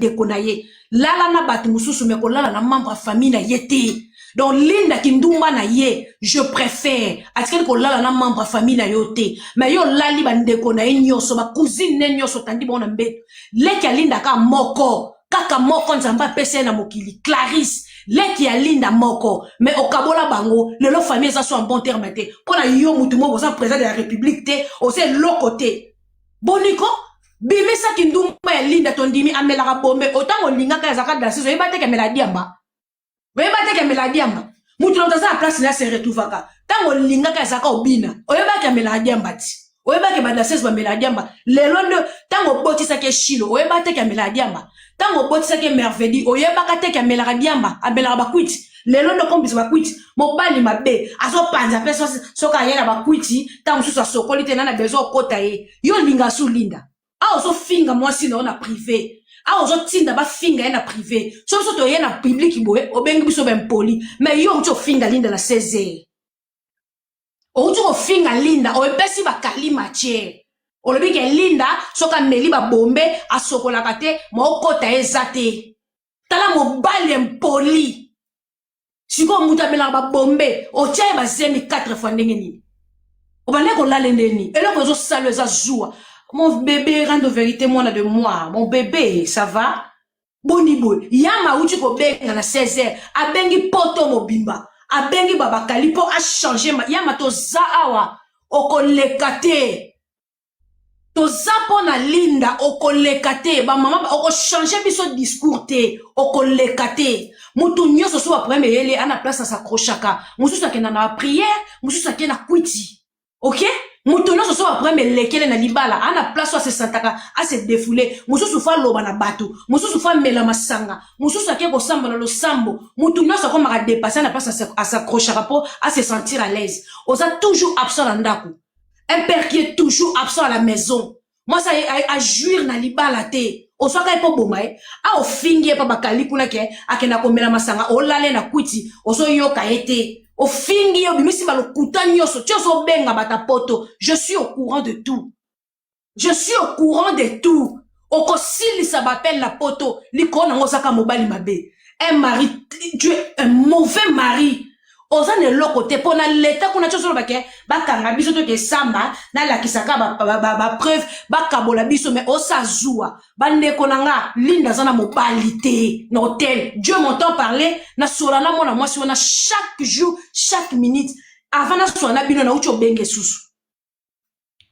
ndeko na ye lala na bato mususu me kolala na membre ya famille na ye te. Donc linda kindumba na ye je préfère atikeli kolala na membre ya famille na yo te mais yo lali bandeko na ye nyonso ba cousine ne nyonso tandi bona mbeto leki alinda ka moko kaka moko nzamba pese na mokili Clarisse leki alinda moko mais okabola bango lelo famille ça soit en bon terme te pona yo mutu mo boza président de la république te ose lokote boniko bimisa kindumba ya linda tondimi amelaka bombe autant olinga ka zaka de la saison yeba te ke meladi amba oyeba te ke meladi amba mutu na taza place na se retrouvaka tango olinga ka zaka obina oyeba ke meladi amba ti oyeba ke bada saison ba meladi amba lelo ndo tango botisa ke shilo oyeba te ke meladi amba tango botisa ke merveille oyeba ka te ke meladi amba abelaka bakwiti lelo ndo kombisa bakwiti mobali mabe azo panza peso soka yena bakwiti tango susa sokoli te na bezo kota ye yo linga su linda a ozo finga mwasi na ona privé a ozo tinda ba finga na privé so to yena public boye obengi biso ben poli mais yo uto finga linda la 16h o uto finga linda o epesi ba kalima che o lobi ke linda soka meli ba bombe asokola kate mo kota ezate tala mobali mpoli siko muta bela ba bombe o tia ba zemi 4 fois ndenge nini o bale ko la lendeni eloko zo salo za joie. Mon bébé rend de vérité moi de moi. Mon bébé, ça va? Bonibo. Yama uchi ko benga na 16h. A bengi poto mobimba. A bengi baba kalipo a changé. Yama to zaawa. Oko lekate. To zapo na linda. Oko lekate. Ba mama oko changé biso discours te. Oko lekate. Mutu nyoso so après me yele ana place à s'accrochaka. Musu sa kena na prière. Musu sa kena kwiti. Ok? Mutono so après me lekele na libala ana place à se santaka à se défouler mususu fa loba na bato mususu fa mela masanga mususu ake ko samba na lo sambo mutono so comme a dépasser na place à s'accrocher rapport à se sentir à l'aise osa toujours absent na ndako un père qui est toujours absent à la maison moi ça a jouir na libala te osaka ipo bomae a ofingi pa bakali kuna ke akena ko mela masanga olale na kwiti oso yoka ete au fingi yo bimisi ba lokuta nyoso tioso benga bata poto je suis au courant de tout je suis au courant de tout oko sili ça m'appelle la poto likona ngosaka mobali mabe un mari tu es un mauvais mari oza ne lokote pona leta kuna tioso bake bakanga biso to ke samba na la kisaka ba preuve bakabola biso mais osa joua bande konanga linda zana mobalité na hôtel Dieu m'entend parler na solana mona moi si on a chaque jour chaque minute avant na soana bino na ucho benge susu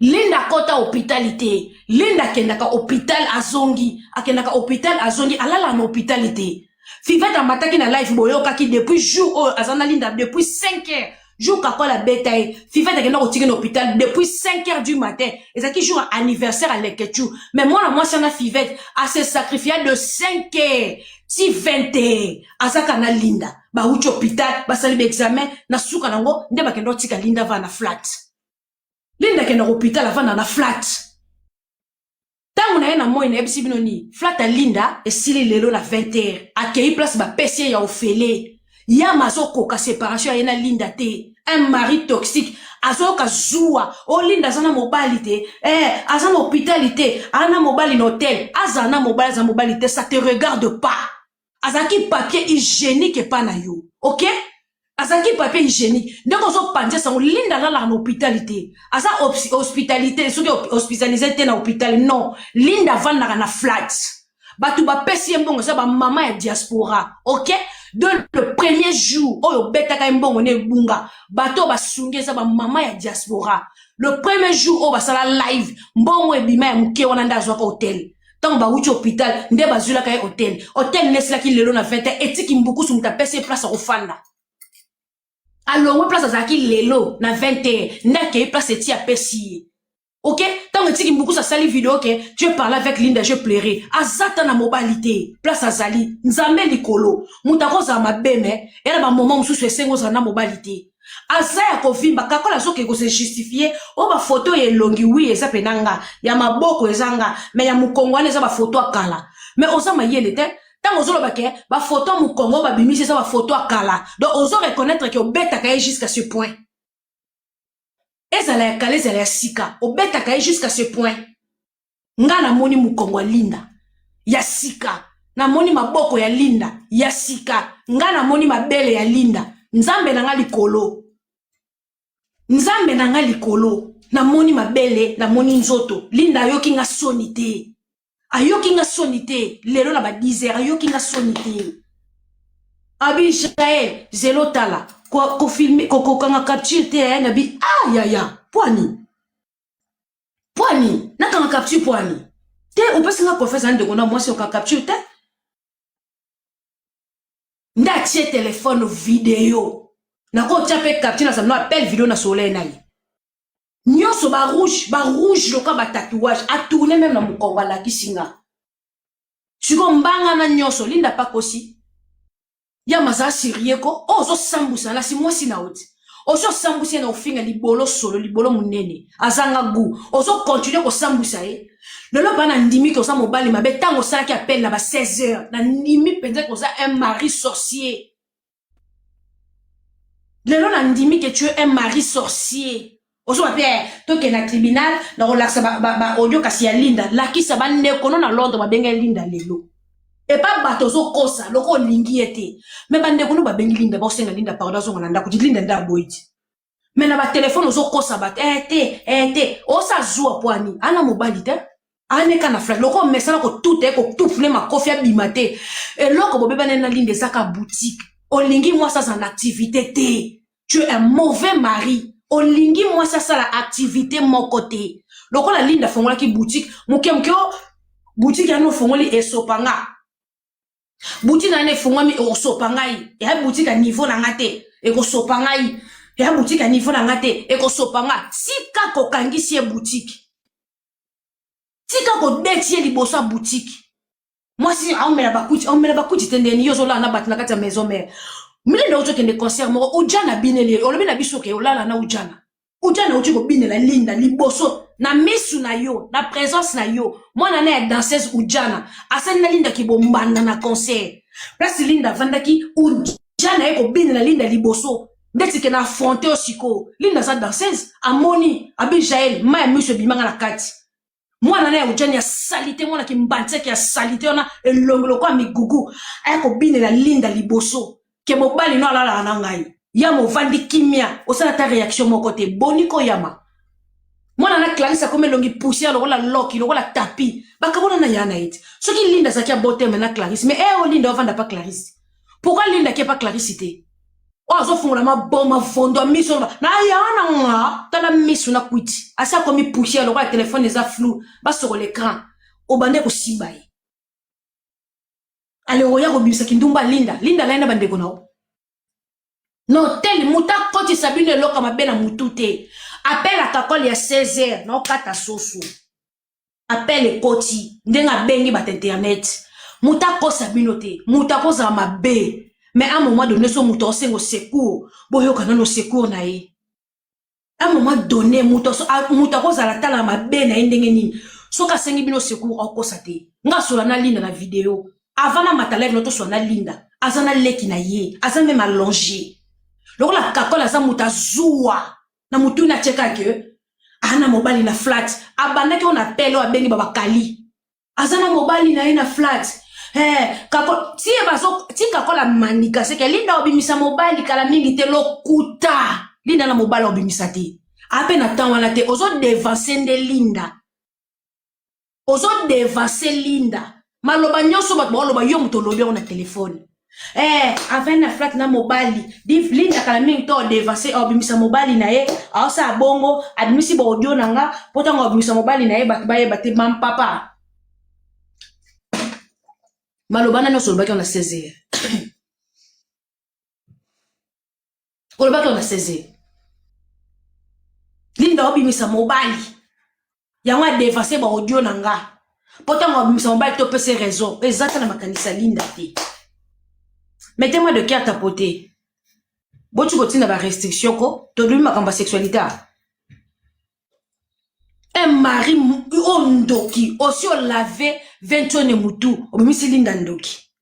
linda kota hôpitalité linda kendaka hôpital azongi akendaka hôpital azongi alala na hôpitalité Fivette a mataki na life boyo kaki depuis jour azana linda depuis 5h jour kako la betaille Fivette a kena otiki na hôpital depuis 5h du matin et ça qui jour anniversaire à l'Eketu mais moi c'est na Fivette a se sacrifier de 5h si 20h azaka na linda ba uchi hôpital ba sali examen na suka nango nde ba kendo tika linda va na flat linda kena hôpital avant na flat. Tant on a un moyen ebisi binoni flat à linda et sili lelo na 20h accueilli place ba PC ya ofele ya mazoko ka séparation ya na linda te un mari toxique azoka zoua o linda zana mobilité azana hôpitalité ana mobile in hôtel azana mobilité ça te regarde pas azaki papier hygiénique pas na yo OK azaki papier hygiénique donc on so panje ça linda la hôpitalité asa hospitalité soki hospitalisé te na hôpital non linda vanda na flat batu ba pesi mbongo sa ba mama ya diaspora OK de le premier jour oyo betaka mbongo ne bunga bato ba sunge sa ba mama ya diaspora le premier jour o ba sala live mbongo ebima ya muke wana ndazwa ka hotel tant ba uchi hôpital nde bazula ka hotel nesla ki lelo na 20 etiki mbuku su mutapese place ofanda alors place azaki lelo na 20h ndake place eti apesi OK tant que tu beaucoup ça sali vidéo que tu parles avec Linda je pleurais azata na mobilité place azali nzambe likolo mutako za mabeme et ba moment mususu esengo za na mobilité azaya kovimba kakola soke ko se justifier o ba photo elongi oui eza penanga ya maboko ezanga mais ya mukongwana eza ba photo akala mais osama yele te tant ozo lobake ba photo mukongo ba bimisi eza ba photo akala donc ozo reconnaître que obeta kaye jusqu'à ce point. Ezala ya kale ezala ya sika obeta kaye jusqu'à ce point nga na moni mukongo linda ya sika namoni maboko ya linda ya sika nga namoni mabele ya linda nzambe na nga likolo nzambe na nga likolo namoni mabele namoni nzoto linda ayoki nga soni te ayoki nga soni te lelo na ba 10 heures ayoki nga soni te abi Israël zelo tala ko filmer ko kanga capture te na bi ya poani na kanga capture poani te on peut singa confesse ande kona moi si on capture te ndatie téléphone vidéo na ko tchape capture na ça no appel vidéo na soleil na ye nyonso ba rouge loka ba tatouage a tourner même na mukonga la kisinga siko mbanga na nyonso linda pakosi ya maza sirieko ozo sambusa na si mwasi na oti ozo sambusa na ofinga libolo solo libolo munene azanga gu ozo continuer ko sambusa lelo bana ndimi ko sa mobali mabe tango sala ki appelle na ba 16 heures na ndimi penza ko sa un mari sorcier lelo na ndimi que tu es un mari sorcier ozo mabe to ke na tribunal na relaxa ba audio kasi ya linda la ki sa ba ne kono na Londres ba benga linda lelo et pas bato zo kosa loko lingi ete me bande kono ba bengi linda ba osenga linda pardon zo ngana ndako linda nda boiti me na ba téléphone zo kosa ba te osa zua poani ana mobali te ane kana flag loko mesana ko tout fune ma kofia bimate et loko bobe banena linda saka boutique olingi moi ça en activité te tu es un mauvais mari olingi moi ça la activité mon côté loko la linda fongola ki boutique mukemkeo boutique ya no fongoli esopanga boutique na ne fongwami osopangai ya boutique à niveau na ngate ekosopangai ya boutique à niveau na ngate ekosopanga sika ko kangisi e boutique tika ko detie liboso a boutique moi si on me la bakuti tendeni yozo la na bat na kati ya maison mère mile ndo oto kende concert mo ujana bineli olobi na biso ke olala na ujana uti ko binela linda liboso na misu na yo na présence na yo mwana na ya danseuse ujana asani na linda ki bombanda na concert place linda vandaki ujana eko binela linda liboso ndeti ke na affronter osiko linda za danseuse amoni abi Jael ma misu bimanga na kati mwana na ya ujana ya salite mwana ki mbantse ya salite ona elongolo kwa migugu eko binela linda liboso ke mobali no alala na ngai ya movandi kimia osala ta réaction mon côté boniko yama mwana na Clarisse comme longi poussière lokola loki lokola tapi bakabona na yana ite soki linda zakia bote na Clarisse mais linda ovanda pas Clarisse pourquoi linda qui pas Clarisse te ozo fungola ma bomba fondo miso na yana nga tala miso na kwiti asa komi poussière lokola téléphone eza flou ba sur l'écran obande ko sibai ale oya ko bimisa kindumba linda laina bande ko nao no tel muta koti sabine loka mabena mutute appelle à kakol ya 16 heures no kata soso appelle koti ndenga bengi bat internet muta ko sabino te muta ko za mabe mais à un moment donné so muta osengo secours boyo kana no secours na ye à un moment donné muta ko za la tala mabe na ndenge nini so ka sengi bino secours okosa te nga sola na linda na vidéo avant na matalev no to so na linda azana leki na ye azana même allongé loko la kakola za muta zuwa na mutu na cheka ke ana mobali na flat abandaki on appelle abengi baba kali azana mobali na ina flat kako tie bazo tika kola manika seke linda obimisa mobali kala mingi te lokuta linda na mobali obimisa te ape na temps wana te ozo devancer nde linda ozo devancer linda maloba nyonso bato boloba yo muto lobi na telefone avec na flat na mobali linda kala mingi to devancer obimisa mobali na ye aosa bongo admisi bo audio nanga potanga obimisa mobali na ye bato baye bate mam papa malobana no so baki on a 16 heures ko baki on a 16 heures linda obimisa mobali yanga devancer bo audio nanga potanga obimisa mobali to pese raison ezata na makanisa linda te. Mettez-moi de carte à poter. Bon, tu continues à restriction, quoi. Tu as ma sexualité. Un mari, ondoki, aussi on lavait 21 moutou, on mis Linda ndoki.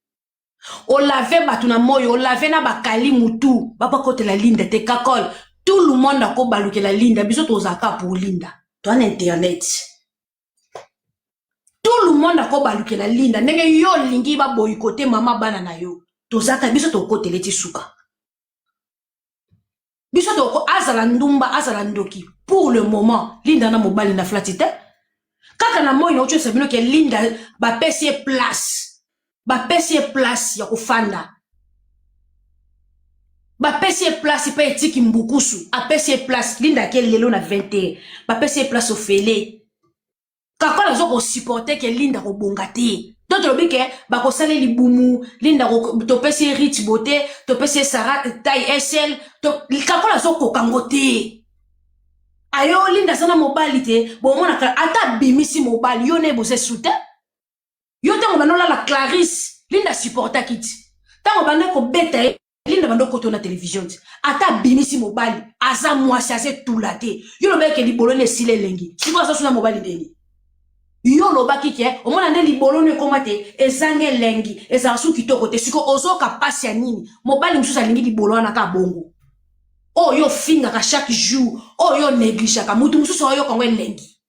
On lavait batuna moyo, on lavait na bakali moutou, papa kote la Linda, te kakol. Tout le monde a ko baluke la Linda, bisous aux aka pour Linda. Toi, en internet. tout le monde ako balukela linda ndenge yo lingi ba boykote mama bana na yo tozata biso to kote leti suka biso to azala ndumba azala ndoki pour le moment linda na mobali na flatite kaka na moyo na ucho sabino ke linda ba pesi place ya kufanda ba pesi place pa etiki mbukusu a pesi place linda ke lelo na 21 ba pesi place ofele kako la zo ko supporter ke linda ko bongate donc lobi ke ba ko sale libumu linda ko to pesi rich beauté to pesi Sarah taille SL to kako la zo ko kangote ayo linda sana mobali te bon mona ka ata bimisi mobali yo ne bo se soute yo tango banola la Clarisse linda supporter kiti tango bana ko beta linda bando koto na télévision ata bimisi mobali aza mwasi ase tulate yo lobe ke libolo ne sile lengi siko aso suna mobali dengi yo lobaki ke omona nde libolo ne komate ezange lengi eza su kitoko te siko ozoka pasi ya nini mobali mususu alingi libolo wana ka bongo oh yo finga ka chaque jour oh yo néglige ka mutu mususu oyo kongo lengi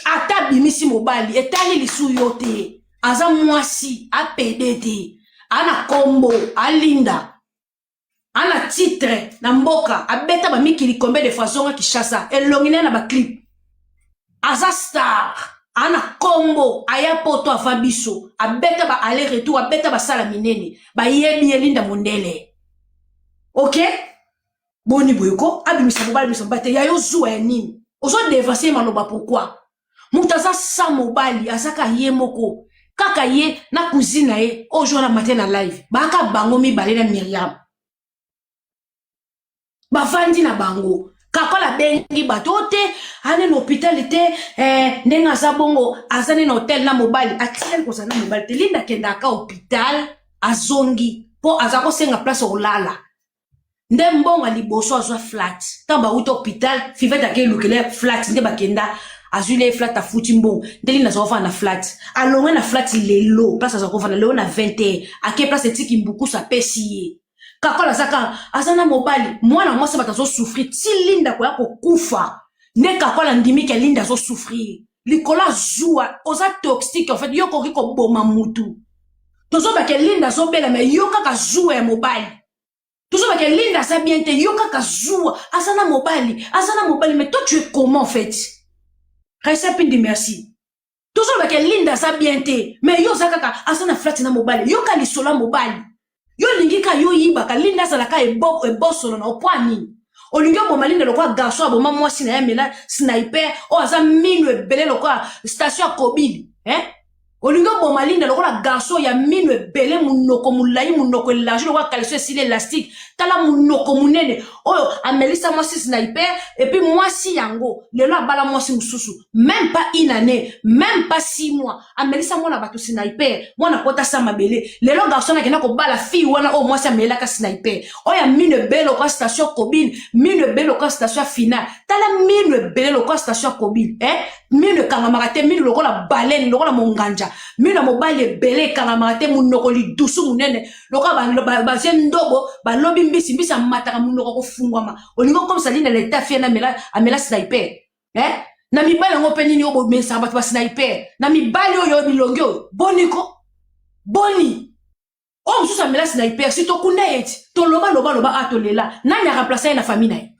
ata bimisi mobali etali lisu yo te aza mwasi apede te ana kombo alinda ana titre na mboka abeta ba mikili kombe de façon Kinshasa elongine na ba clip aza star ana kombo aya poto afabiso abeta ba aller retour abeta ba sala minene ba yebi elinda mondele ok boni boyko abimisa mobali misambate ya yo zuwa ya nini ozo devancer maloba pourquoi mutaza sa mobali azaka ye moko kaka ye na cousine ye ojo na matin na live baka bango mibale na Myriam bafandi na bango kakola bengi bato te ane na hôpital te ndenga aza bongo azane na hotel na mobali atile ko sana mobali te linda kenda ka hôpital azongi po azako senga place olala nde mbonga liboso azwa flat tamba uto hôpital fiveta ke lukele flat nde bakenda azule flat afuti mbongo nde linda azofa na flat alongwe na flat lelo place azofa na lelo na 21 ake place etiki mbuku sa pesi kakola zaka azana mobali mwana mwasi batazo souffrir ti linda ko yako kufa ne kakola ndimi ke linda zo souffrir likola zua oza toxique en fait yoko riko boma mutu tozo ba ke linda zo bela me yoka ka zua ya mobali tozo ba ke linda sa bien te yoka ka zua azana mobali mais toi tu es comment en fait Récepte de merci tozo ba ke linda sa bien te mais yo zaka azana flat na mobali yoka li sola mobali yo lingika yo yibaka linda salaka ebosolo na opwani olinga bo malinda lokwa garçon aboma mwasi na yamela sniper o aza minu ebele lokwa station Kobili olinga bo malinda lokwa garçon ya minu ebele munoko mulai munoko elage lokwa caleçon style élastique tala munoko munene oyo amelisa mwasi sniper et puis mwasi yango lelo abala mwasi mususu même pas une année même pas 6 mois amelisa mwana bato sniper mwana kota sa mabele lelo garçon na kena ko bala fille wana o mwasi amela ka sniper oya minu ebele lokwa station Kobili minu ebele lokwa station Final tala minu ebele lokwa station Kobili minu kangamaka te minu lokola baleine lokola monganja minu mobali ebele kangamaka te munoko li dusu munene lokola bazie ndobo balobi mbisi amataka munoko kofungwama olingo comme ça lina leta fie na amela sniper na mibali ngo penini obo mesa bato ba sniper na mibali oyo bilongi oyo boni o msusu amela sniper si to kuna eti to loba atolela nani a remplacer na famille na ye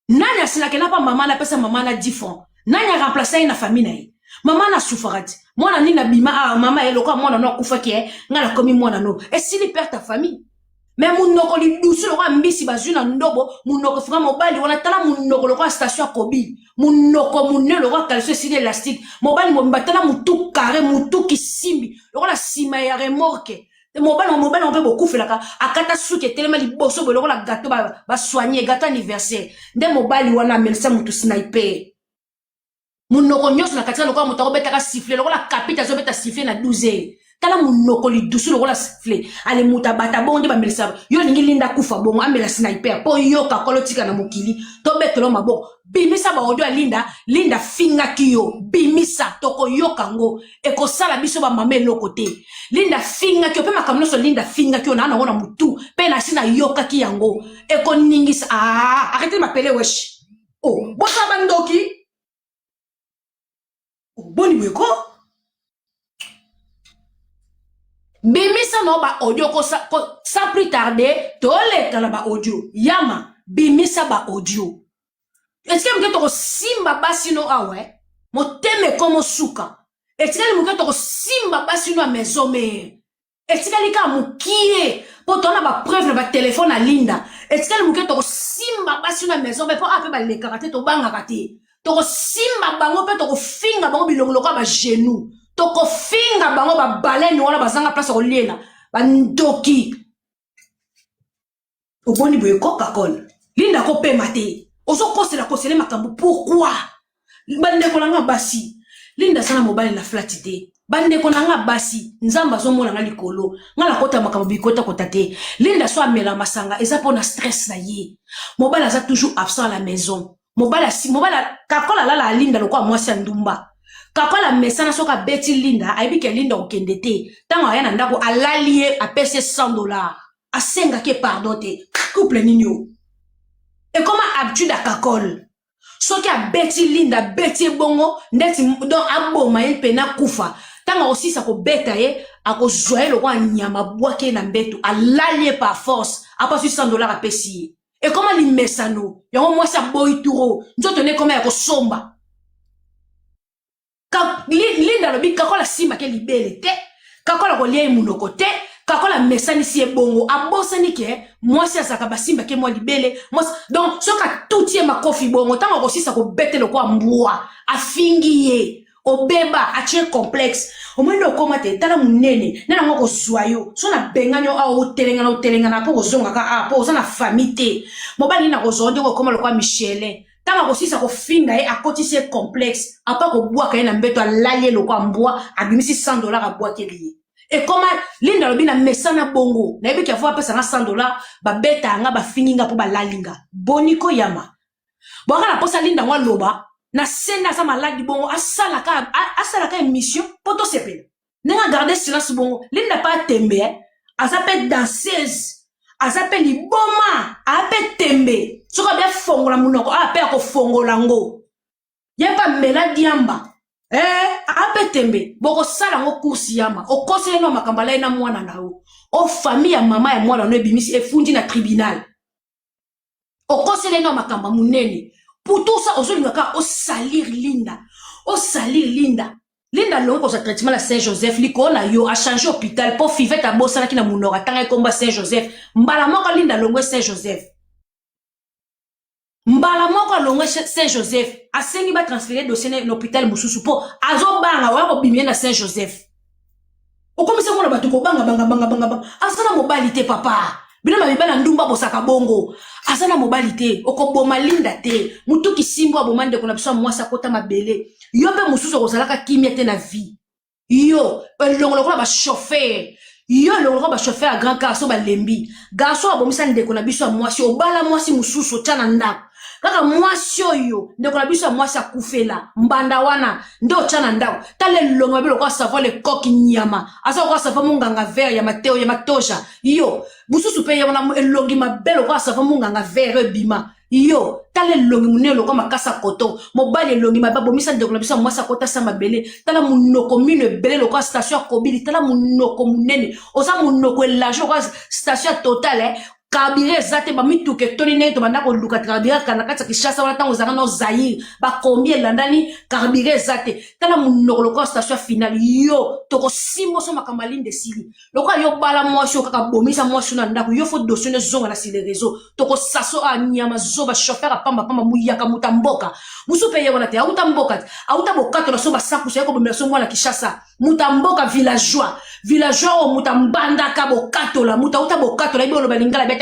nani asinake na pa mama na pesa mama na 10 francs nani a remplacer na famille na ye mama na souffrati mwana nina bima mama eloko mwana no akufa ke ngala komi mwana no esili perd ta famille mais munoko li dusu lokwa mbisi bazuna ndobo munoko fuka mobali wana tala munoko lokwa station Kobili munoko munne lokwa caleçon style élastique mobali mbatala mutu carré mutu kisimbi lokwa sima ya remorque mobali on peut beaucoup faire la akata suke tellement liboso bo lokwa gâteau ba soigner gâteau anniversaire nde mobali wana melsa mutu sniper munoko nyos na katika lokwa mutako betaka siffler lokwa kapita zo beta siffler na 12h tala munoko li dusu lokola siffler ale muta bata bonde ba melisa yo ningi linda kufa bongo amela sniper po yoka kolotika na mokili to betelo maboko bimisa ba audio linda finga kiyo bimisa toko yoka ngo ekosala biso ba mama eloko te linda finga kiyo pe makamno so linda finga kiyo na ona mutu pe na sina yoka ki yango ekoningisa arrêtez de m'appeler wesh oh bosa bandoki boni bweko Bimisa no ba audio ko sa plus tarder toleka na ba audio yama bimisa ba audio. Est-ce que mke toko simba basi no awe moteme komo suka. Est-ce que mke toko simba basi no a maison me. Est-ce que lika mukie po tona ba preuve ba téléphone a linda. Est-ce que mke toko simba basi no a maison me po ape ba le karate to banga kate. Toko simba bango pe toko finga bango bilongolo ka ba genou. Toko finga bango ba baleine wana bazanga place ko liena ba ndoki oboni boye koka kon linda ko pe mate ozo kosela kosele makambo pourquoi bande ko nanga basi linda sana mobile na flatité bande ko nanga basi nzamba zo mona nga likolo ngala kota makambo bikota kota te linda so amela masanga eza pona stress na ye mobile aza toujours absent à la maison mobile kakola la linda lokwa mwasi ndumba kakola mesana soka beti linda aibi ke linda okende te tango ayana ndako alalie apese $100 asenga ke pardon te couple ninyo et comment habitude à kakol soki a beti linda beti bongo ndeti don aboma yen pena kufa tango aussi sa ko beta ye ako zoye lokwa nyama bwake na mbetu alalie par force apa $100 apesi et comment li mesano yango moi sa boy turo nzoto ne comment ya ko somba linda lobi kakola simba ke libele te kakola ko lie munoko te kakola mesani si ebongo abosani ke mwasi azaka basimba ke mwa libele mwasi donc soka tutie makofi bongo tango kosisa ko betelo kwa mbua afingi ye obeba atie complexe omwendo okoma te tala munene nena ngo kozwayo so na benganyo a otelengana po kozonga ka po oza na famille te mobali na kozonde ko koma lokwa Michele tanga kosisa ko finga ye akotisi complexe apa ko bwaka ye na mbeto alalie lokwa mbua abimisi $100 abwake liye. Et comment linda lobina mesana bongo na yebi ki afwa pesa na $100 ba beta nga ba fininga po ba lalinga boniko yama boka na posa linda ngwa loba na senda sa maladi bongo asala ka émission poto sepele nenga garder silence bongo linda pa tembe azape danseuse azape liboma ape tembe soka bia fongola munoko ape ko fongola ngo yepa meladi yamba ape tembe boko sala ngo kursi yama o kosele no makambala na mwana nao o famille ya mama ya mwana no ebimisi efundi na tribunal o kosele no makamba munene pour tout ça ozolinga ka o salir linda linda longo sa traitement la Saint-Joseph liko na yo a changé hôpital pour fivete a bosana ki na munora tanga komba Saint-Joseph mbala moko linda longo Saint-Joseph mbala moko longo Saint-Joseph asengi ba transférer dossier na hôpital mususu po azobanga wa ko bimye na Saint-Joseph okomisa mona batu ko banga asana mobilité papa bina mabibala ndumba bosaka bongo asana mobilité okoboma linda te mutu kisimbo abomande kona biso mwasa kota mabele yo pe mususu kozalaka kimia te na vie yo longolo ba chauffeur yo longolo ba chauffeur a grand car so ba lembi garçon abomisa ndeko na biso mwasi obala mwasi mususu tana ndako kaka mwasi oyo ndeko na biso mwasi akufela mbanda wana ndo tana ndako tale longo mabelo kwa savoir le coq nyama asa kwa savoir munganga vert ya mateo ya matosha yo bususu pe yona elongi mabelo kwa savoir munganga vert bima yo tale longi munelo kwa makasa koto mobali longi mababo misa ndeko na biso mwasi akota sa mabele tala munoko mine bele lokwa station kobili tala munoko munene osa munoko elajo kwa station totale Kabire zate ba mituke toni ne to banda ko luka kabire kana kata kishasa wana tango zanga no Zaire ba combien landani kabire zate tala munoko lokwa station finale yo toko simbo so makamalinde de sili lokwa yo bala mwasho kaka bomisa mwasho na ndako yo fo dossier ne zonga na sile réseau toko saso a nyama zoba chauffeur pamba muyaka mutamboka musupe ye wana te auta mboka auta bokato na so ba saku so ko bomela so mwana kishasa mutamboka villageois o mutambanda ka bokato la mutauta bokato la ibolo balingala bete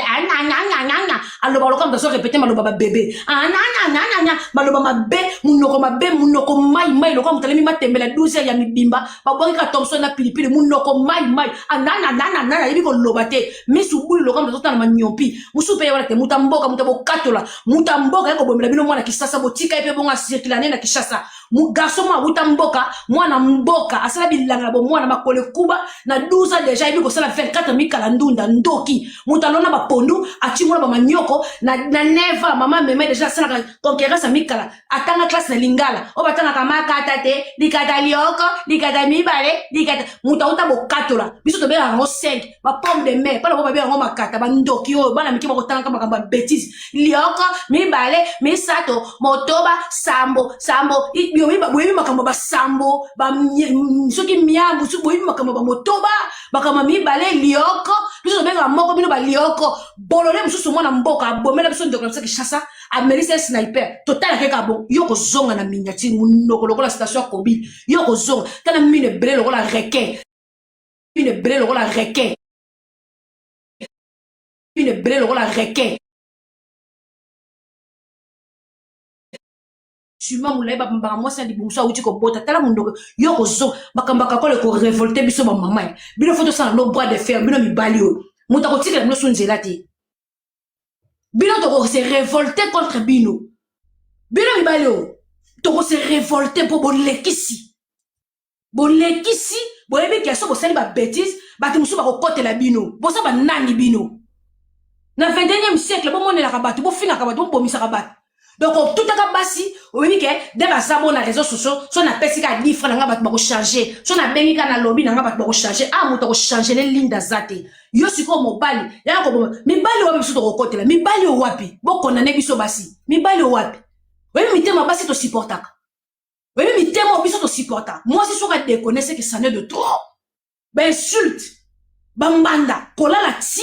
aloba loka mtaso répéter maloba ba bébé maloba mabe munoko mai loka mutalemi matembela 12 ya mibimba babongi ka Thompson na pilipili munoko mai yebi ko loba te misubuli loka mtaso na manyompi musupe ya wala te mutamboka mutabokato la mutamboka ko bomela bino mwana kisasa botika epe bonga circuler na kishasa garçon mo abuta mboka mwana mboka asala bilanga bo mwana makole kuba na 12 ans déjà ibi ko sala 24 mikala ndunda ndoki mutalona ba pondu achimona ba manyoko na neva mama meme déjà sala conquérance mikala atanga classe na lingala o batanga kama kata te likata lioko likata mibale likata mutauta bo katola biso to be ngo 5 ba pomme de mer pala bo ba be ngo makata ba ndoki o bana miki ba kotanga kama kamba bêtise lioko mibale misato motoba sambo yomi makambo ba sambo ba soki miambu soki boyi makambo ba motoba bakama mibale lioko biso benga moko bino ba lioko bolole mususu mwana mboka bomela biso ndoko na Kinshasa amerise sniper total keka bon yoko zonga na minyati munoko lokola station Kobi yoko zonga tana mine brelo lokola reke une brelo lokola reke une brelo lokola reke Suma mulaiba mbanga mwasi ndi bumso uti ko bota tala mundoko yoko zo bakambaka kole ko révolter biso ba mama bino foto sana no bras de fer bino mibali o muta ko tikela bino sunzela te bino to ko se révolter contre bino mibali o to ko se révolter pour bolekisi boyebi ki aso bosali ba bêtise bati musu ba ko kotela bino bosa ba nani bino na 21e siècle bo monela ka batu bo finga ka batu bo bomisa ka batu. Donc, tout à basi, oui, que dès que ça, on a réseaux sociaux, si on a pesé qu'à 10 francs, on va changer. Si on a béni qu'à lobby, on va changer. Ah, on va changer les lignes d'azate. Yo, si quoi, mon bali, y'a comme, mi bali wapi, sur ton côté là, mi bali wapi, bon, qu'on a nébiso basi, mi bali wapi. Oui, mi thème, basi, to supporta. Oui, mi thème, biso, to supporta. Moi, si on a déconné, c'est que ça n'est de trop. Ben, insulte. Bambanda, kola la ti,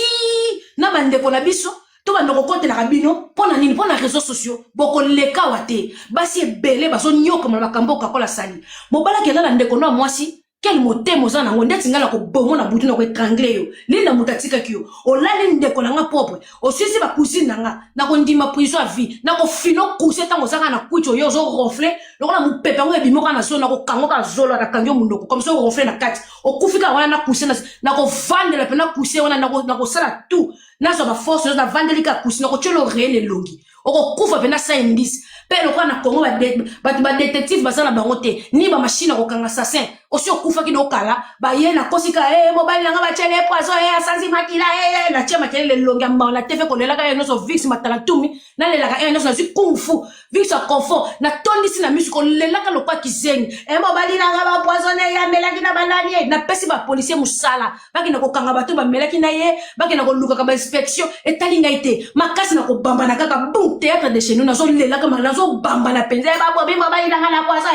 na bande kola biso. To ba ndoko kote la rabino pona nini pona réseaux sociaux boko leka wate basi ebele baso nyoka ma makambo kakola sali mobala kela la ndeko no mwasi quel motemo za nango ndeti ngala ko bomo na butu na ko étrangler yo linda mutatika kyo olali ndeko na nga propre osisi ba cousine na ko ndima prison à vie na ko fino couser tango sanga na kucho yo zo ronfler lokola mu pepe ngo ebimoka na so na ko kangoka zolo na kangyo mundoko comme ça ronfler na kati okufika wana na couser na ko vandela pe na couser wana na ko sala tout na so ba force na vandelika couser na ko chelo réel longi oko kufa pe na sa indice pe lokwa na Congo ba détective basala bango te ni ba machine ko kanga assassin osi okufa ki do kala ba yena kosika mobile nga ba chele poison asanzi makila na chema chele longa mba na TV ko lela ka no so vix matala tumi na lela ka no so kung fu vix a confort na tondi si na musique lela ka lokwa kizengi mobile nga ba poison ya melaki na banani na pesi ba policier musala baki na ko kanga bato ba melaki na ye baki na ko luka ka ba inspection etali ngaite makasi na ko bamba na kaka bon théâtre de chez nous na so lela ka malazo bamba na penze ba bobi mobile nga na kwa sa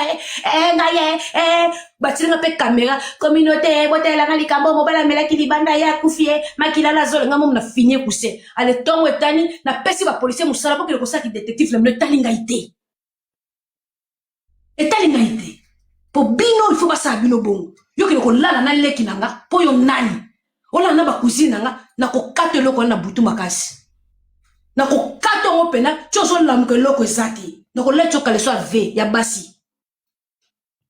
ngaye batinga pe caméra communauté botela nga likambo mobala melaki libanda ya kufie makila la zolo nga mom na finir kuse ale tongo etani na pesi ba policier musala po ko saki détective le talinga ité po bino il faut basa bino bongo yo ke ko lala na leki nanga po yo nani ola na ba cousine nanga na ko katelo ko na butu makasi na ko kato ngo pena chozo lamke loko ezati na ko lecho kale so ave ya basi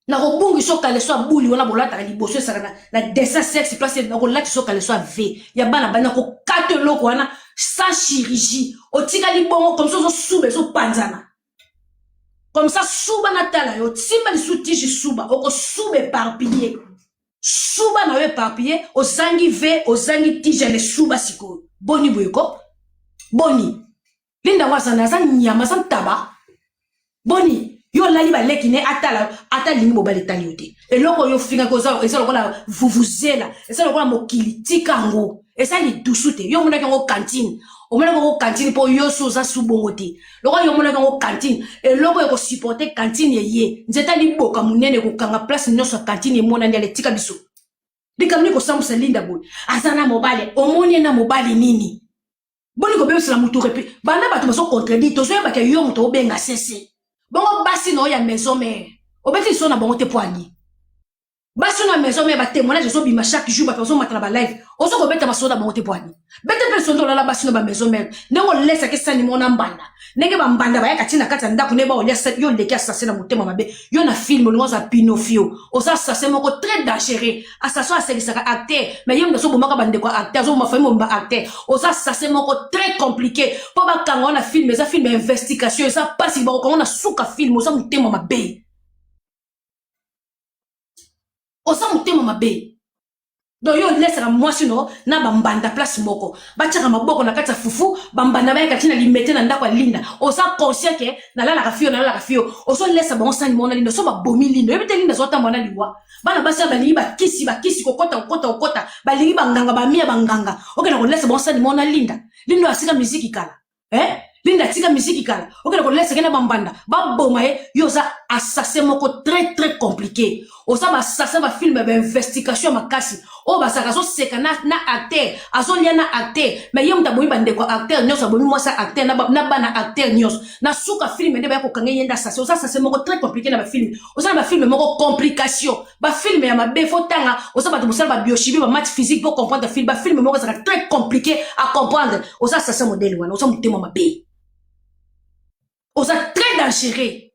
na ko bungi so kale so buli wana bolata ka liboso saka na dessin sexe place na ko lati so kale so ave ya bana bana ko kato loko wana sans chirurgie otika libongo comme ça so sube so panzana comme ça suba na tala yo timba li soutiji suba oko sube éparpillé suba na yo éparpillé ozangi ve ozangi tije le suba siko boni boyko boni linda wasana za nyama za taba boni yo lali ba lekine ata lingi mobali tali yote eloko yo finga koza esa lokola vuvuzela esa lokola mokili tikango esa li dusute yo mona kango cantine o mona kango cantine po yo so za subongote loko yo mona kango cantine eloko yo supporter cantine ye nzeta li boka munene ko kanga place nyoso cantine mona ndale tika biso likamni ko sambusa linda boy azana mobali omoni na mobali nini boni ko bebisala mutu repi bana bato baso contredit to so yeba ke yo muto obenga cesse bongo basi no ya maison mère obeti so na bongo te poani basi no maison mère ba témoignage so bima chaque jour ba personne matala ba live oso ko beta baso na bongo te poani bete personne do la basi no ba maison mère nengo lesa ke sani mona mbanda nenge ba mbanda ba ya katina kata ndako ne ba olia set yo leki assassin na motema mabe yo na film lo za Pinocchio osa assassin moko très dangereux assassin aselisaka acteur mais yo ngaso bomaka bande ko acteur zo ma famille mba acteur osa assassin moko très compliqué po ba kanga na film eza film investigation eza pasi ba ko na suka film osa motema mabe oza motema mabe. Donc yo laisse moi sino na bambanda place moko bachaka maboko na kati ya fufu bambanda ba katina limete na ndako linda osa conscient ke na la ka fio oso laisse bon sani mona linda so ba bomi linda yebite linda so tambona liwa bana basi balingi bakisi kokota balingi banganga ba mia banganga okay na ko laisse bon sani mona linda asika musique kala linda tika musique kala okay na ko laisse kena bambanda ba boma yo za assassin moko très très compliqué osa ba assassin ba film ba investigation makasi o basaka so seka na acteur azo lia na acteur mais yem ta boyi bande ko acteur nyos abomi moi ça acteur na bana acteur nyos na suka film nde ba ko kanga yenda assassin osa assassin moko très compliqué na ba film osa ba film moko complication ba film ya mabe faut tanga osa ba to ba biochimie ba maths physique pour comprendre film ba film moko ça très compliqué à comprendre osa assassin modèle wana osa mutema mabe osa très dangereux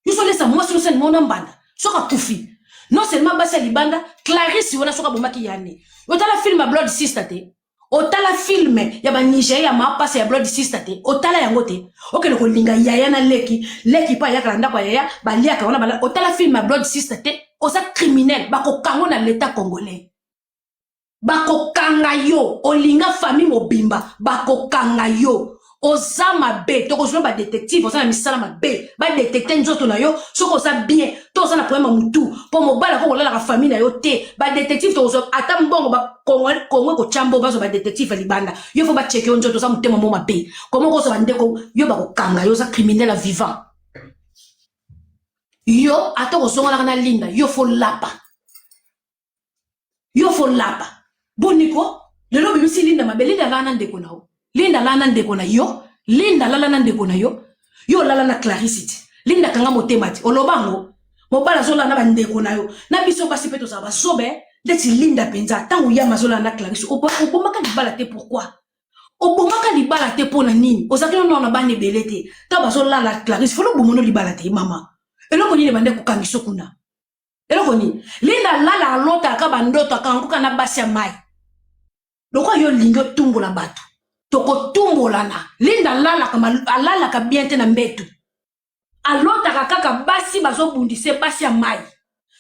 yo so lesa moi so mon mbanda soka kufi non seulement basa libanda Clarisse wana soka bomaki yane otala film Blood Sister te otala film ya ba Nigeria ma passe ya Blood Sister te otala yango te okene ko linga yaya na leki pa yaka ndako yaya ba liaka wana bala otala film Blood Sister te osa criminel bako kango na l'état congolais bako kanga yo olinga famille mobimba bako kanga yo oza mabe to ko ba détective oza na misala mabe ba détecter nzoto na yo soko oza bien to oza na problème mutu po mobala ko la la famille na yo te ba détective to ozo ata mbongo ba kongo ko chambo ba zo ba détective libanda yo fo ba checker nzoto oza mutema mo mabe komo ko so ba ndeko yo ba ko kanga yo za criminel vivant yo ata ko zonga na linda yo fo lapa boniko lelo bimisi linda mabe linda lana ndeko na o linda lana ndeko na yo linda lala na ndeko na yo yo lala na Clarisse linda kanga motema ti olobango mobala zola na bandeko na yo na biso basi peto za basobe ndeti linda penza tangu ya mazola na Clarisse obomaka libala te pourquoi obomaka libala te pona nini ozakelo no na bane belete ta bazola la Clarisse folo bomono libala te mama eloko nini bande ko kangiso kuna eloko nini linda lala lota ka bandoto akanguka na basi ya mai loko yo lingo tumbola bato toko tumbolana linda alala ka biente na mbetu alota kaka basi bazo bundise basi ya mai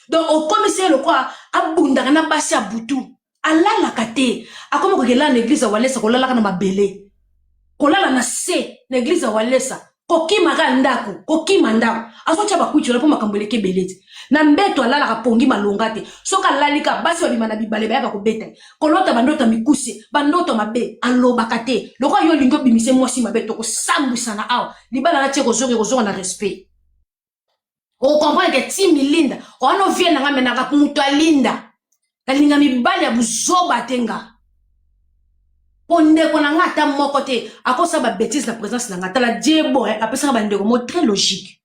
donc au commissaire lokwa abunda na basi ya butu alala kate akoma ko kela na église walesa kolala kana mabele kolala na se na église walesa kokima ka ndako kokima ndako azocha bakuchi na po makambeleke beleti na mbeto alala ka pongi malonga te soka lalika basi wabima na bibale bayaka kobeta kolota bandota mikuse bandoto mabe aloba kate loko yo lingo bimise mwasi mabe to ko sambwisa na awa libala na tie ko zonga na respect o comprendre que timi linda ono vie na ngame na ka muto linda kalinga mibale ya buzoba tenga ponde ko na ngata moko te akosa ba bêtise la présence na ngata la diebo apesa ba ndeko mo très logique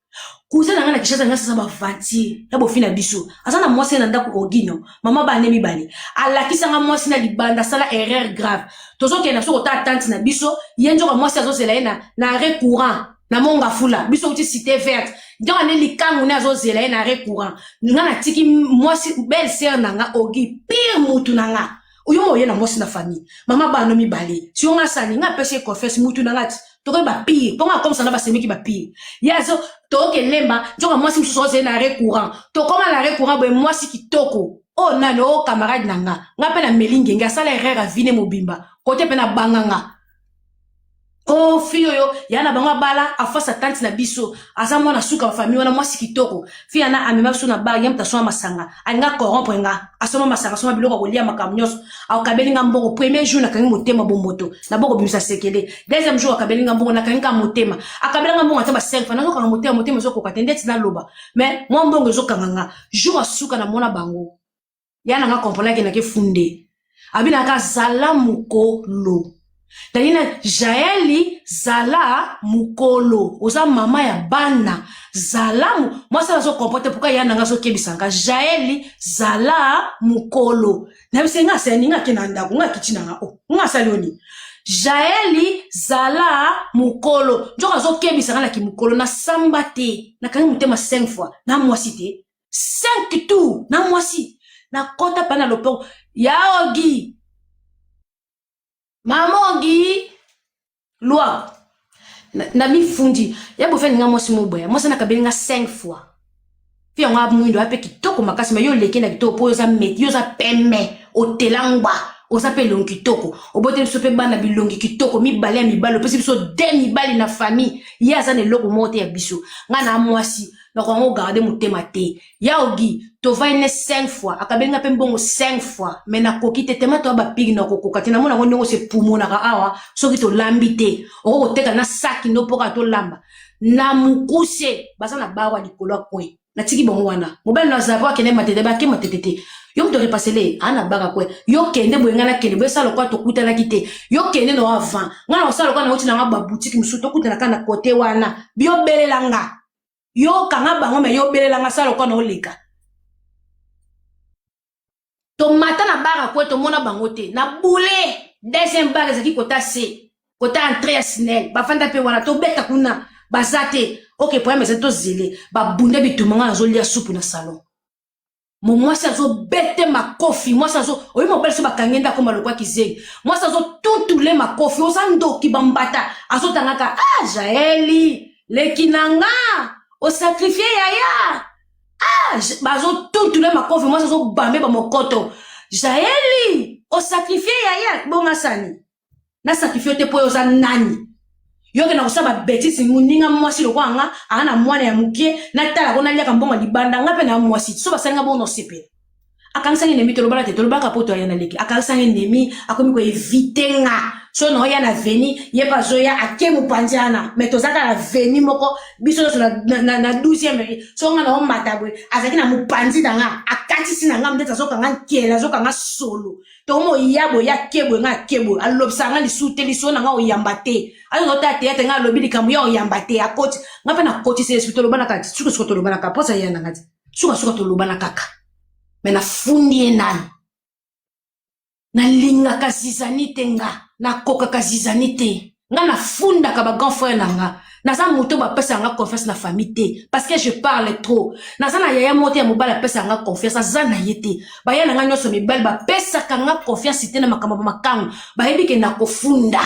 cousin na ngana kishaza ngasa sa ba vanti ya bo fina biso asana mwasi na ndako ogino mama ba nemi bale alakisa nga mwasi na libanda sala erreur grave tozo ke na soko ta tante na biso yenjo ka mwasi azo zela na arrêt courant na monga fula biso uti cité verte donc ane likangu na azo zela na arrêt courant ngana tiki mwasi belle sœur nanga ogi pire mutu nanga uyo moye na mwasi na famille mama ba no mi bale si on a sani nga pese confesse mutu nanga toko ba pire ponga comme ça na ba semiki ba pire yazo toke lemba njoka mwasi msusu zela na arrêt courant to koma na arrêt courant boy mwasi kitoko oh nani oh camarade nanga nga pe na melinge nga sala erreur a vine mobimba kote pe na banganga oh fiyo yo yana bangwa bala afasa tante na biso asa mwana suka famille wana mwasi kitoko fiya na amema biso na bar yam tasoma masanga alinga corrompre nga asoma masanga soma biloko kolia makamnyos au kabelinga mbongo premier jour na kangi motema bomboto na boko bimisa sekele deuxième jour akabelinga mbongo na kangi motema akabelinga mbongo ataba 5 fana ko motema zo ko katende tina loba mais moi mbongo zo kanganga jour asuka na mona bango yana nga comprendre ke na ke funde abina ka zala mukolo Tanina Jaeli zala mukolo oza mama ya bana zala moi ça zo comporter pourquoi yana nga so kebisanga Jaeli zala mukolo na bisenga seninga kinanda nga kichina nga o nga salioni Jaeli zala mukolo njoka zo kebisanga na kimukolo na sambate na kangi mutema 5 fois na mwasi te 5 tout na mwasi na kota pana lopo yaogi Mamogi loi na mi fundi ya bo fe nga mwasi moboya mwasi na kabelinga 5 fois Fi on a mwindo ape kitoko makasi ma yo leki na kitoko po yo za meti yo za peme o telangba o za pe longi kitoko o bote biso pe bana bilongi kitoko mibale ya mibalo pesi biso de mibali na famille ya za ne loko mote ya biso nga na mwasi na ko ngo garder motema te ya ogi to va ine 5 fois akabenga pe mbongo 5 fois mais na koki te tema to ba pigi na kokoka te na mona ngo ndongo se pumona ka awa soki to lambi te o ko teka na saki no poka to lamba na mukuse basa na bawa likolo kwe na tiki bongo wana mobile na zaba kene matete ba ke matete yo mto repasele ana baga kwe yo kende boyenga na kende bo sala kwa to kutana kite yo kende no avant ngana osala kwa na oti na ba boutique musu to kutana kana kote wana bio belelanga yo kanga bango me yo belelanga sala kwa na oleka to mata na baga kwe to mona bango te na boule deuxième baga zaki kota C kota entrée snel ba fanda pe wana to beta kuna bazate ok pour mes to zélé ba bunde bitumanga zo lia soupe na salon moi ça zo bête ma kofi moi ça zo oyi mo belle so bakangenda ko malokwa kizegi moi ça zo tout les ma kofi osando ki bambata azo tangaka ah Jaeli lekinanga o sacrifier yaya ah bazo tout les ma kofi moi ça zo bambe ba mokoto Jaeli o sacrifier yaya bonga sani na sacrifier te po yo za nani yoke na kusaba betisi muninga mwasi lokwanga ana mwana ya mukie na tala kona lia kambonga libanda ngape na mwasi so basenga bono sepe akanisa ngi nemi tolobala te tolobaka poto ayana leki akanisa ngi nemi akomi ko eviter nga so no ya na veni ye pa zoya akemu panjana metozaka na veni moko biso so na 12e so nga na matabwe azaki na mupanzi danga akati sina nga mdeta zo kanga nkela zo kanga solo to mo yabo ya kebwe nga kebwe alobsa nga lisute lisona nga oyambate ayo nota te nga lobili kamu ya oyambate akoti nga pe na koti se espito lobana kati suko tolobana ka posa yana ngati suko tolobana kaka mena fundi enani na linga kazizani te nga na koka kazizani te nga na funda ka ba grand frère nanga naza moto ba pesa nga confiance na famille te parce que je parle trop naza na yaya moto ya mobala pesa nga confiance aza na yete ba yana nga nyoso mibali ba pesa ka nga confiance te na makambo makangu ba yebi ke na kofunda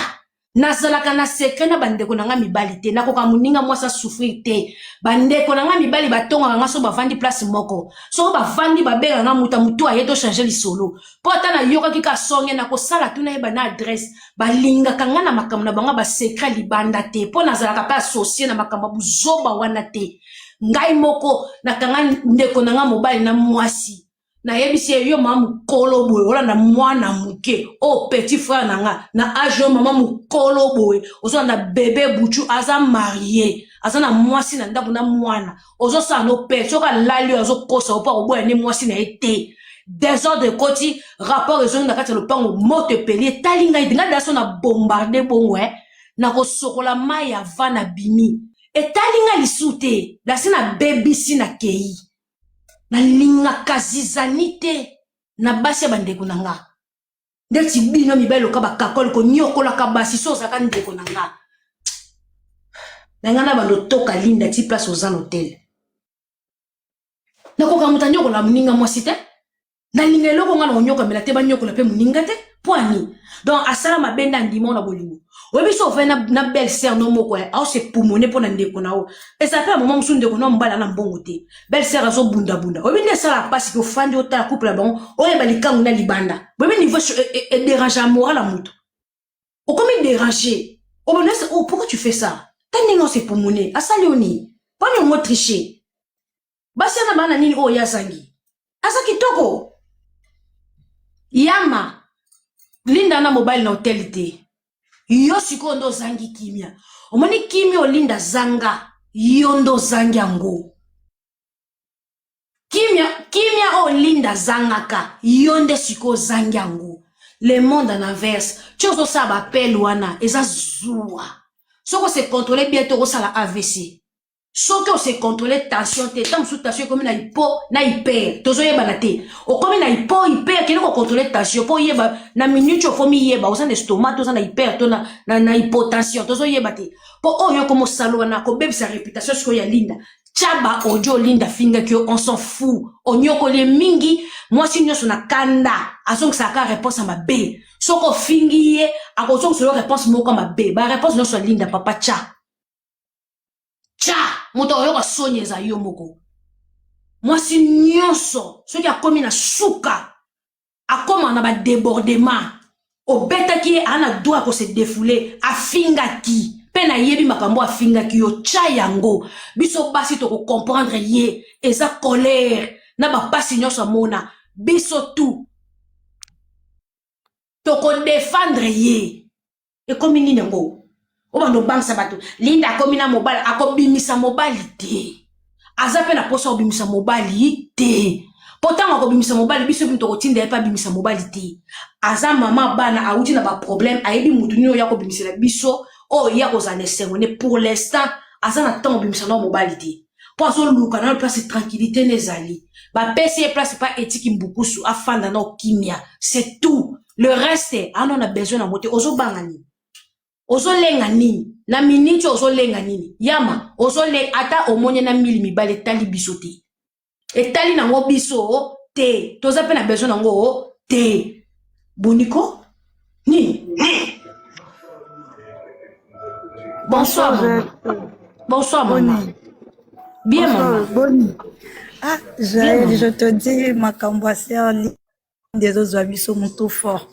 nazalaka na secret na bandeko na nga mibali te nakoka muninga mwasa souffrir te bandeko na nga mibali batonga nga so bavandi place moko so bavandi babela nga mutu ayeto changer lisolo po ata na yoka kika songe na kosala tuna yeba na adresse balinga kanga na makambo na banga ba secret libanda te po nazalaka pa associé na makambo buzoba wana te ngai moko na kanga ndeko na nga mobali na mwasi na yebisi yo mama mukolo boy wala na mwana muke o petit frère nanga na age yo mama mukolo boy ozo na bébé buchu aza marié aza na mwasi na ndabu na mwana ozo sa no pe soka lali ozo kosa opa oboya ne mwasi na ete désordre koti rapport ezo na kati lo pango moto pelier talinga idinga daso na bombarder bongo na ko sokola mai ava na bimi etalinga lisute la sina baby sina kei na linga kazizani te na basi ya bandeko na nga ndeti bino mibelo ka bakakol ko nyokola ka basi so za ka ndeko na nga na bando toka linda ti place aux hôtel na ko ka mutanyo ko la muninga mwasi te na linga eloko nga na nyoka mela te ba nyokola pe muninga te poani donc asala mabenda ndimo na bolingo webi so fe na belle sœur no moko a se pumone pona ndeko na o et ça fait un moment musu ndeko na mbala na mbongo te belle sœur azo bunda webi ne sala pasi ko fandi o ta couple bon o yeba likangu na libanda webi niveau déranger moral la mutu o comme déranger o bonne oh pourquoi tu fais ça tandingo se pumone asali oni poni mo tricher basi na bana nini o ya sangi asa kitoko yama linda na mobile na hotel te yo siko ndo zangi kimia omoni kimia olinda zanga yo ndo zangi yango kimia olinda zangaka yo nde siko zangi yango le monde en inverse chozo sa ba appel wana eza zuwa soko se contrôler bien to sala AVC soko se contrôler tension te tam sous tension comme na hyper tozo yeba na te o comme na hyper kene ko contrôler tension po yeba na minute o fomi yeba o sa estomac to sa na hyper to na hypotension tozo yeba te po o yo comme salo na ko bebe sa réputation siko ya linda chaba ojo linda finga que on s'en fout o nyoko le mingi moi si nyoso na kanda azong sa ka réponse ma be soko fingi ye akozong solo réponse moko ma be ba réponse no so linda papa. Cha, moto oyo ka sonyeza yo moko. mwasi nyonso soki akomi na suka akoma na badébordement obetaki ye ana droit ko se défouler afingaki mpe nayebi makambo afingaki yo tya yango biso basi tokocomprendre ye eza colère na bapasi nyonso amona biso tu tokodefendre ye ekomi nini yango obanda obangisa bato Linda akomi na mobali akobimisa mobali te aza mpe na posa obimisa mobali te po ntango akobimisa mobali biso mpe tokotinda ye mpe abimisa mobali te aza mama bana awuti na baproblème ayebi mutu nini oyo akobimisela biso oyo ya kozala esengo ne pour l'instant aza na ntango obimisa na mobali te mpo azoluka na place tranquillité nezali bapesi ye place pa etiki mbukusu afanda na okimia c'est tout le reste ana na besoin na mote ozobanga nini ozolenga nini na miniti ozolenga nini yama ozolenga ata omonye na mili mibale etali biso te etali nango biso te toza mpe na besoin nango te boniko nini bonsoir maman bonsoir maman bien maman Bonne. Ah, je te dis, ma camboisière, des autres abisso monto fort.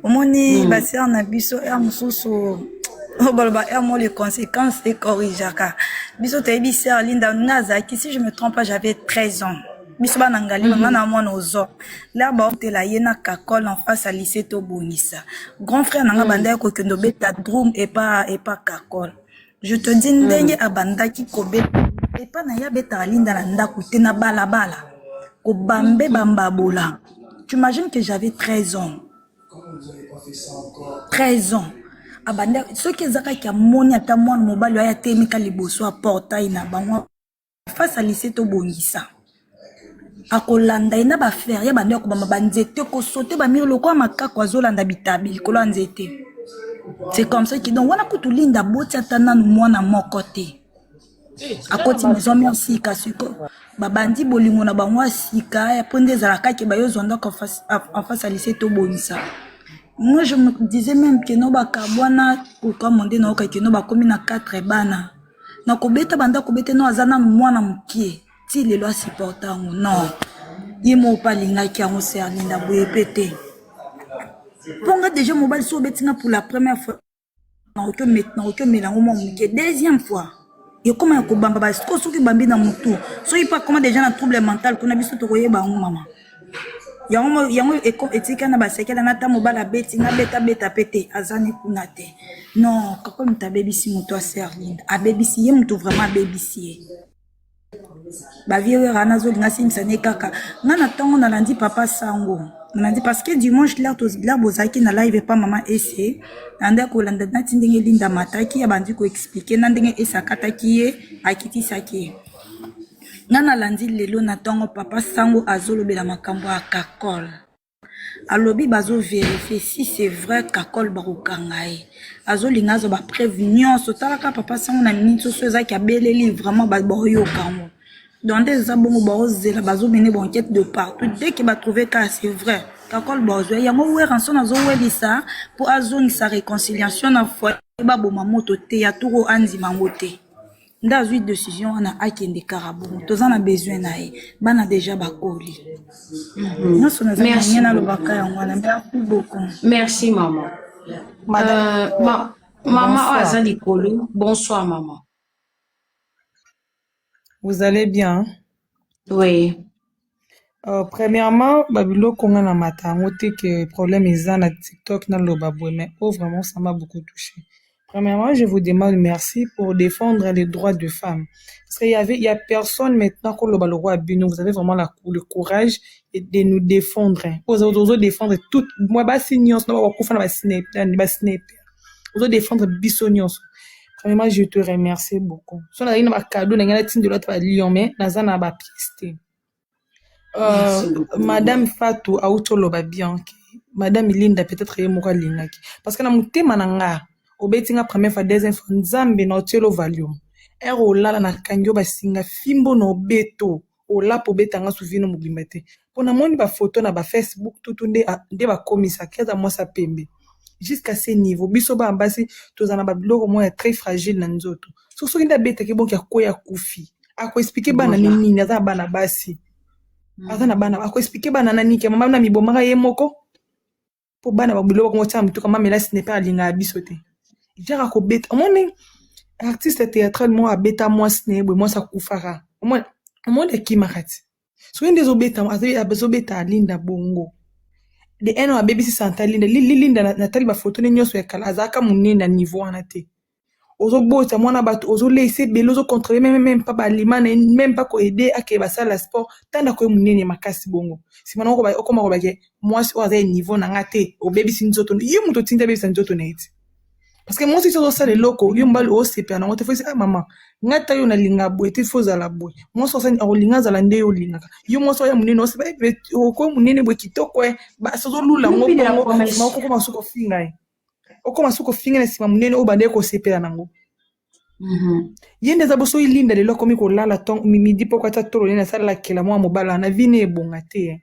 Au moins, bah, c'est un abisso et un moussou. Oh, bah, et moi, les conséquences, c'est corrigeaka. Bisso, t'es bissé à Linda Nazaki, si je me trompe pas, j'avais 13 ans. Bisso, bah, nangali, maman, na moi, nos os. Là, bah, t'es la yena kakol en face à lycée Tobonissa. Grand frère, nanga, banda, kokendo, beta, drum, et pas kakol. Je te dis, ndenge, abanda, ki kobe. Et pas na ya beta Linda na ndaku te na bala bala ko bambe bambabola. Tu imagines que j'avais 13 ans. 13 ans. Abanda ce qui zaka ki amoni ata mwana mobali ya te mika liboso a portail na bango face à lycée to bongisa. Akolanda ina ba faire ya banda ko bamba banzete ko sauter ba mire lokwa makako azolanda bitabi ko lanzete. C'est comme ça que donc wana kutu Linda boti ata nanu mwana moko te. A côté maison merci kasuko babandi bolingo na bango sika ya ponde zalaka ke bayo zonda en face à lycée to bonisa. Moi je me disais même que no bakabwana pour commander na ka ke no bakomi na 4 bana na kobeta banda kobeta no azana mwana mukie ti lelo asupporta ngo non yimo palinga ki ango se alinda boye pété ponga déjà mobile so betina pour la première fois na auto maintenant auto melango mo mukie deuxième fois. Et comment il y a bamba parce que ceux qui bambi dans mon tour soit il pas comment déjà un trouble mental qu'on a vu surtout koyeba ngo maman yango etika na basekela na ta mobala beti na beta pété azani kunate non kako muta bebisi moto a servir a bebisi ye moto vraiment bebisi ba vieux rana zo linga simsane kaka ngana tongo na landi papa sango na dit parce que dimanche là tous là bozaki na live pas maman essayer anda ko landa na tindenge Linda mataki abandi ko expliquer na ndenge esakata kiye akiti saki ngana landi lelo na tongo papa sango azolobela makambo a kakol alobi bazo vérifier si c'est vrai kakol barukangai azolinga zo ba prévenir so talaka papa sango na minute so ezaki abeleli vraiment ba boyo kango. Dans des abongo bazela bazo mener bon enquête de partout dès que ba trouver cas c'est vrai kakol bazo yango we ranson azo welisa pour azoni sa réconciliation na foi ba boma moto te ya turo anzi mangote nda zui décision ana akende karabo toza na besoin na ye bana déjà bakoli noso na zanya na lobaka yango na merci beaucoup. Merci maman. Maman aza likolo. Bonsoir maman. Vous allez bien? Oui. Premièrement, Babilo Konga na matango te que problème est na TikTok na lobabwe mais oh vraiment ça m'a beaucoup touché. Premièrement, je vous demande merci pour défendre les droits de femmes. Parce qu'il y a personne maintenant qu'on le roi Bino. Vous avez vraiment le courage de nous défendre. Vous allez défendre tout. Moi, vous allez défendre Bissonios. Premièrement, je te remercie beaucoup. So na ina cadeau na ngala tin de l'autre Lyon mais naza na ba pièce. Madame Fatou Autoloba bien. Madame Linda peut-être yemoko lingaki. Parce que na mutema nanga obetinga première fois deuxième fois nzambe na otelo valium. Ero olala na kangyo basinga fimbo no beto. Ola po betanga souvino mubimbate. Pona moni ba photo na ba Facebook tout nde ba komisa keza moi sa pembe. Jusqu'à ce niveau biso ba ambasi tozana ba biloko mo ya très fragile na nzoto so so inda beta ke bonki akoya kufi akoexplike bana nini aza na bana basi aza na bana akoexplike bana nani ke mama na mibomaka ye moko po bana babulo bakongo tia mutuka mama là ce n'est pas alinga biso te jara akobeta omoni artiste théâtral mo abeta mwasi na ye boye mwasi akufaka omoni akimaka ti soki nde azobeta alinda bongo de eno abebisi santa linda natali bafoto ne nyonso ya kala azalaka monene na niveau wana te ozobota mwana bato ozolesa ebele ozocontrole même pas balima même pas koede ake basala sport tanda koye monene makasi bongo nsima na okoma kobake mwasi oyo aza ya niveau na nga te obebisi nzoto ye moto otinda abebisa nzoto na ye ti parce que mwasi so ozosala eloko yo mbali osepela nango te fosi mama nga ta yo nalinga boye te fo ozala boye mwasi olinga azala nde yo olingaka yo mwasi oya monene osepa okoye monene boye kitoko basi ozolula ngo bongo nsima okokoma suko finga ye okoma suko finga na nsima monene oyo bande kosepela nango ye nde eza boso oyilinda lelo akomi kolala midi mpo kata tolo nene asalelakela mwa mobala na vine ebonga te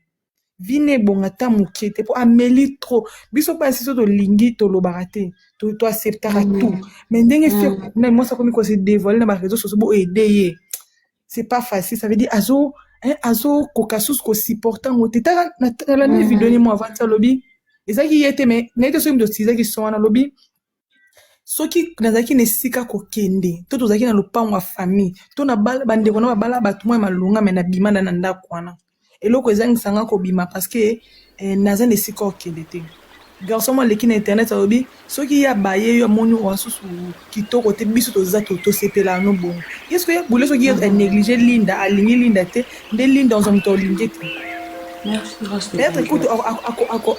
vine ebonga ta moke te mpo ameli trop biso mpasi so tolingi tolobaka te toacceptaka tout mais ndenge fie mwasi akomi kose dévoile na baréseau sociaux bo ede ye c'est pas facile ça veut dire azo koka susu kosupporta ngo te taka nalandi video ni mo avant ça lobi ezalaki ye te mais naye te soki moto tizaki so wana lobi soki nazalaki na esika kokende to tozalaki na lopango ya famille to na bandeko na babala bato mwa ya malonga me na bimanda na ndako wana eloko ezangisanga kobima parce que naza na esika kokende te garçon mo aleki na internet alobi soki ye abaye yo amoni wasusu kitoko te biso toza tosepela no bongo ye soki bule soki néglige linda alingi linda te nde linda oza moto olingi te peut-être écoute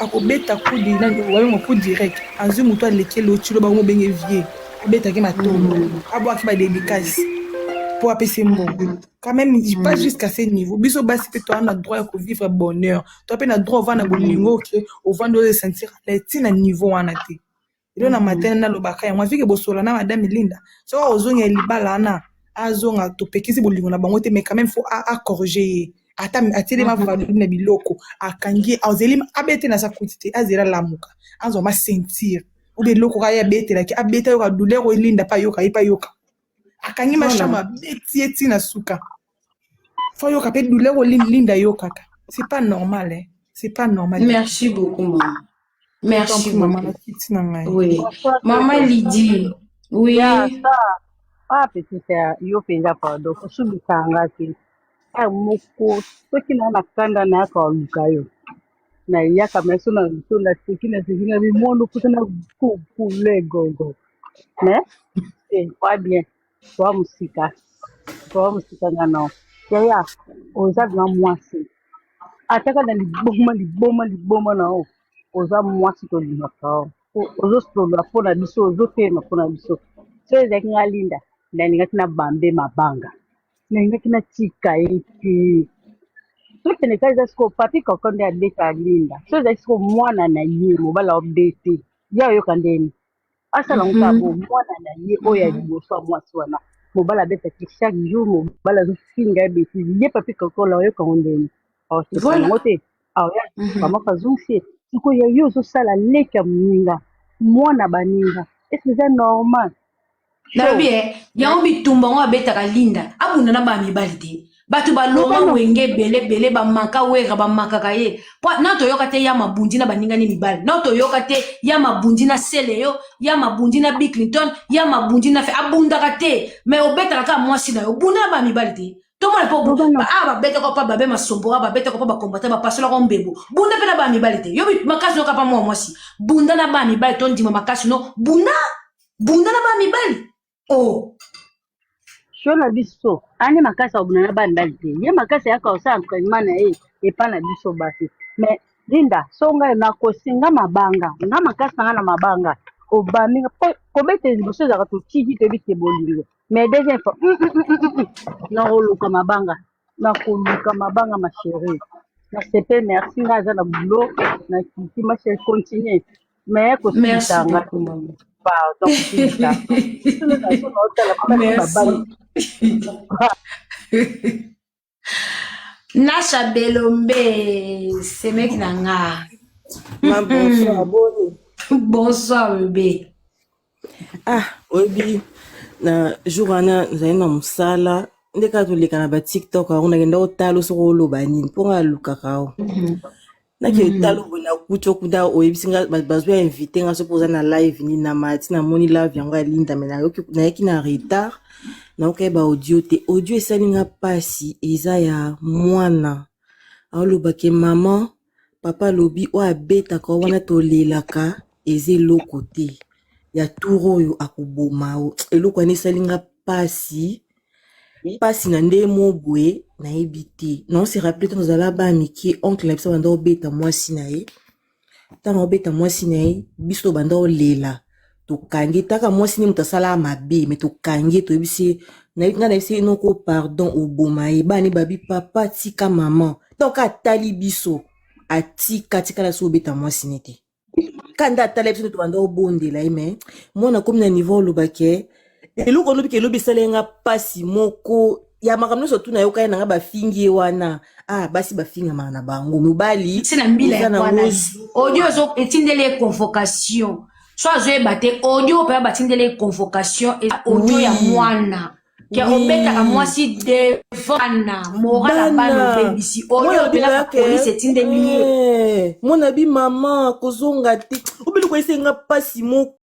akobeta coup direct azwi moto aleki elotilo bango benge vie abetaki matondo abwaki badédicace pour appeler mbongo quand même pas jusqu'à ce niveau biso basi pe toi on a droit à vivre bonheur toi pe na droit va na bolingo que au vendre de sentir les tina niveau wana te ilo na matin na lobaka ya mwa vike bosola na madame Linda so ozonga libala na azonga to pekisi bolingo na bango te mais quand même faut à corriger ata atile ma valu na biloko akangi azeli abete na sa kutite azela lamuka azo ma sentir ou be loko ka ya bete la ki abete yo ka douleur o Linda pa yoka ipa yoka akangi mashama beti eti na suka faut yoka pe douleur o Linda yoka c'est pas normal c'est pas normal. Merci beaucoup maman. Merci maman. Oui. Maman Lydie. Oui. Ah petite yo penza pardon kusubikanga ki moko soki na kanda na ka lukayo na yaka meso na sikina bimondo kutana ku legogo mais c'est pas bien toi musika ngano ya oza na mwasi ataka na liboma na o oza mwasi to limaka ozo strola pona biso ozo tema pona biso so ezaki ngalinda ndalingaki na bambe mabanga nalingaki na tika eti tokende kaka eza siko papi koko nde abeta linda so ezalaki siko mwana na ye mobala obete ya oyoka ndeni asala ngo kabo mwana na ye oyo ya liboso ya mwasi wana mobala abetaki chaque jour mobala azofinga ye betise ye papi koko la oyoka ngo ndeni aosepanango te aoya kamaka azongisi sikoyo yo ozosala leki ya moninga mwana baninga est-ce que eza normal nalobi yango bitumba ngo abetaka linda abunda na bamibali te bato balonga wenge ebele bamaka wera bamakaka ye po na toyoka te ya mabundi na baninga ni mibali na toyoka te ya mabundi na seleyo ya mabundi na Bill Clinton ya mabundi na fe abundaka te mais obetaka kaka mwasi na yo bunda na bamibali te tomona po babetaka pa babe masombora babetaka pa bakombata bapasolaka mbebo bunda mpe na bamibali te yo makasi noka pa mwa mwasi bunda na bamibali to ndima makasi no bunda na bamibali oh shona biso ani makasi abuna na bamibali te ye makasi yaka osala entraînement na ye epa na biso basi mais linda so ngai nakosinga mabanga nga makasi na nga na mabanga obaminga kobeta liboso ezaka totiki toyebi te bolingo mais deuxième fois nakoluka mabanga ma chérie na sepe merci nga aza na boulot na kiti ma chérie continue mais kosibisanga pardon Nasha Belombe semeki na nga bonsoir boni bonsoir bébé oyebi na jour wana nazali na mosala ndeka toleka na ba TikTok on agenda otalo soko oloba nini ponga lukaka o na ke talo bona kucho kuda oyebisinga bazwa inviter nga sopoza na live ni na mati na moni live yango Linda mena na yaki na retard na okeba audio te audio esalinga pasi eza ya mwana aloba ke mama papa lobi o abeta ko wana tolelaka eze loko te ya turo oyo akuboma o eloko anesalinga pasi na nde mobwe na ebite non se rappeler ton zala ba miki oncle lapsa banda obeta mwasi na ye tanga obeta mwasi na ye biso banda olela to kangi taka mwasi ni mutasala mabe mais to kangi to ebisi na nga na ese noko pardon oboma ye bani babi papa tika maman donc atali biso atika tika la so obeta mwasi nete kanda atali biso to banda obondela ye mais mona comme na niveau lobake eloko lobi ke lobi salenga pasi moko ya makamno so tuna yoka na nga bafingi wana basi bafinga mana bango mobali c'est la mbila ya kwana audio zo etindele convocation so azoye bate audio pa batindele convocation et audio ya mwana ke obeta mwasi devana morala bana bebisi audio pela police etindeli mona bi mama kozonga te obeli ko esenga pasi moko